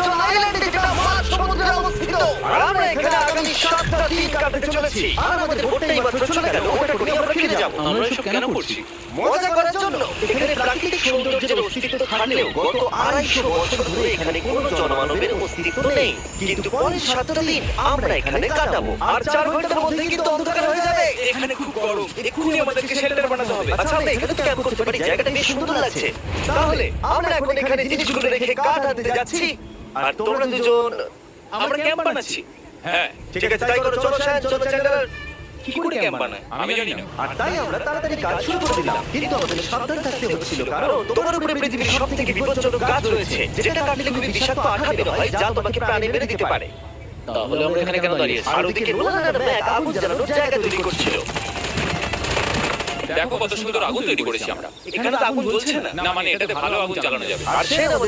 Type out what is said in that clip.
Little আইল্যান্ডে যেটা মাঝ সমুদ্রে অবস্থিত। আর আমরা এখানে আগামী 7টা দিন কাটাতে চলেছি। আর আমাদের বোটটাই মাত্র চলে গেল, ওটা করে আমরা ফিরে যাব। আমরা এসব কেন করছি? মজা করার জন্য। এখানে প্রাকৃতিক সৌন্দর্যের অস্তিত্ব থাকলেও গত 250 বছর ধরে এখানে কোনো জনমানবের অস্তিত্ব নেই। কিন্তু পরের 7টা দিন আমরা এখানে কাটাবো। আর 4 ঘন্টার মধ্যে কিন্তু অন্ধকার হয়ে যাবে। এখানে খুব গরম, এক্ষুনি আমাদেরকে শেল্টার বানাতে হবে। আচ্ছা, আমরা এখানে তো ক্যাম্প করতে পারি, জায়গাটা বেশ সুন্দর লাগছে। তাহলে আমরা এখন এখানে জিনিসগুলো রেখে কাঠ আনতে যাচ্ছি। আর তোমরা দুজন আমরা ক্যাম্প বানাচ্ছি। হ্যাঁ, ঠিক আছে, তাই করো। চলো শ্যান, চলো চ্যান্ডলার। কি করে ক্যাম্প বানায় আমি জানি না। আর তাই আমরা তাড়াতাড়ি কাজ শুরু করে দিলাম। কিন্তু আমাদের সাবধান থাকতে হচ্ছিল, কারণ তোমার উপরে পৃথিবীর সবথেকে বিপজ্জনক গাছ রয়েছে, যেটা কাটলে খুবই বিষাক্ত আঠা বের হয়, যা তোমাকে প্রাণে মেরে দিতে পারে। তাহলে আমরা এখানে কেন দাঁড়িয়ে আছি? আর ওদিকে নোলান আর ম্যাক আগুন জ্বালানোর জায়গা তৈরি করছিল। দেখো কত সুন্দর আগুন তৈরি করেছি আমরা। এখানে তো আগুন জ্বলছে না। না মানে এটাতে ভালো আগুন জ্বালানো যাবে। আর সে আমাদের